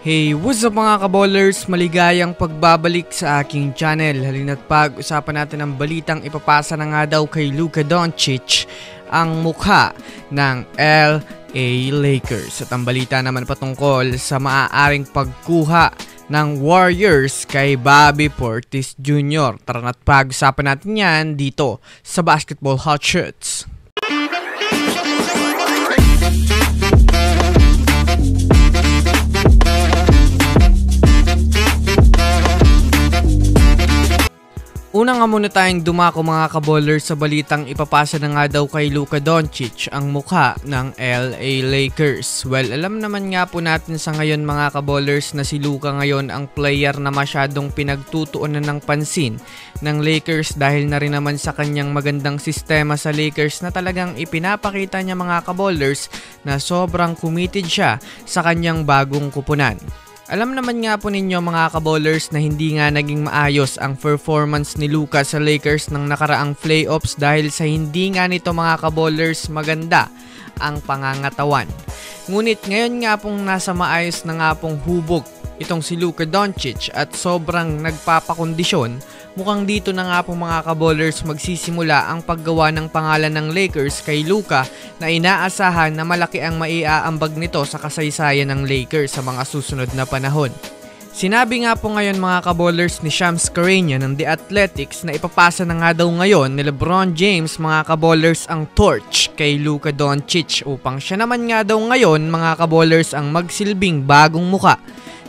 Hey, what's up mga kaballers? Maligayang pagbabalik sa aking channel. Halina't pag-usapan natin ang balitang ipapasa na nga daw kay Luka Doncic ang mukha ng LA Lakers. At ang balita naman patungkol sa maaaring pagkuha ng Warriors kay Bobby Portis Jr. Tara na't pag-usapan natin yan dito sa Basketball Hot Shots. Una nga muna tayong dumako mga kaballers sa balitang ipapasa na nga daw kay Luka Doncic ang mukha ng LA Lakers. Well, alam naman nga po natin sa ngayon mga kaballers na si Luka ngayon ang player na masyadong pinagtutuunan ng pansin ng Lakers dahil na rin naman sa kanyang magandang sistema sa Lakers na talagang ipinapakita niya mga kaballers na sobrang committed siya sa kanyang bagong kupunan. Alam naman nga po ninyo mga kaballers na hindi nga naging maayos ang performance ni Luka sa Lakers ng nakaraang playoffs dahil sa hindi nga nito mga kaballers maganda ang pangangatawan. Ngunit ngayon nga pong nasa maayos na nga pong hubog itong si Luka Doncic at sobrang nagpapakondisyon, mukhang dito na nga pong mga kaballers magsisimula ang paggawa ng pangalan ng Lakers kay Luka na inaasahan na malaki ang maiaambag nito sa kasaysayan ng Lakers sa mga susunod na panahon. Sinabi nga po ngayon mga kaballers ni Shams Charania ng The Athletics na ipapasa na nga daw ngayon ni LeBron James mga kaballers ang torch kay Luka Doncic upang siya naman nga daw ngayon mga kaballers ang magsilbing bagong muka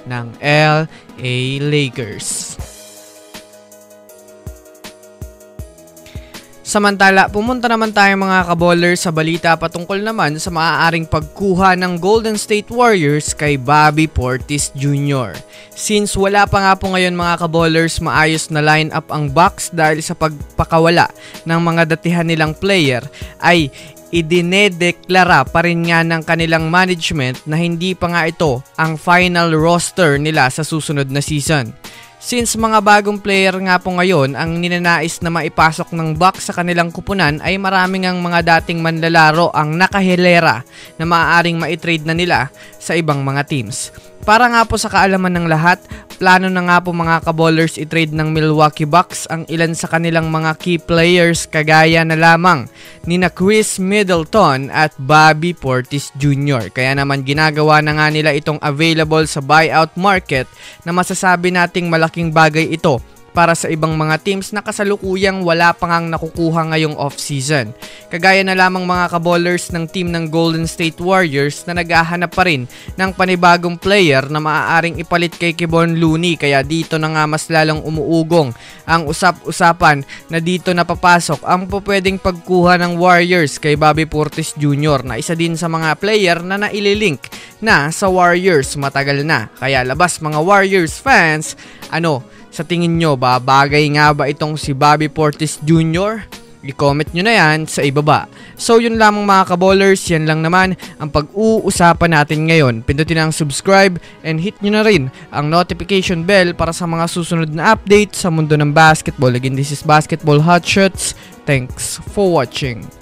ng LA Lakers. Samantala, pumunta naman tayo mga kaballers sa balita patungkol naman sa maaaring pagkuha ng Golden State Warriors kay Bobby Portis Jr. Since wala pa nga po ngayon mga kaballers maayos na lineup ang Bucks dahil sa pagpakawala ng mga datihan nilang player, ay idinedeklara pa rin nga ng kanilang management na hindi pa nga ito ang final roster nila sa susunod na season. Since mga bagong player nga po ngayon ang ninanais na maipasok ng Bucks sa kanilang kupunan ay maraming ang mga dating manlalaro ang nakahilera na maaaring maitrade na nila sa ibang mga teams. Para nga po sa kaalaman ng lahat, plano na nga po mga kaballers i-trade ng Milwaukee Bucks ang ilan sa kanilang mga key players kagaya na lamang nina Chris Middleton at Bobby Portis Jr. Kaya naman ginagawa na nga nila itong available sa buyout market na masasabi nating malaking bagay ito para sa ibang mga teams na kasalukuyang wala pang ang nakukuha ngayong off-season. Kagaya na lamang mga kaballers ng team ng Golden State Warriors na naghahanap pa rin ng panibagong player na maaaring ipalit kay Kevon Looney, kaya dito na nga mas lalong umuugong ang usap-usapan na dito na papasok ang pwedeng pagkuha ng Warriors kay Bobby Portis Jr. na isa din sa mga player na naililink na sa Warriors matagal na. Kaya labas mga Warriors fans, sa tingin nyo ba, bagay nga ba itong si Bobby Portis Jr.? I-comment nyo na yan sa ibaba. So yun lamang mga kaballers, yan lang naman ang pag-uusapan natin ngayon. Pindutin ang subscribe and hit nyo na rin ang notification bell para sa mga susunod na update sa mundo ng basketball. Again, this is Basketball Hot Shots. Thanks for watching.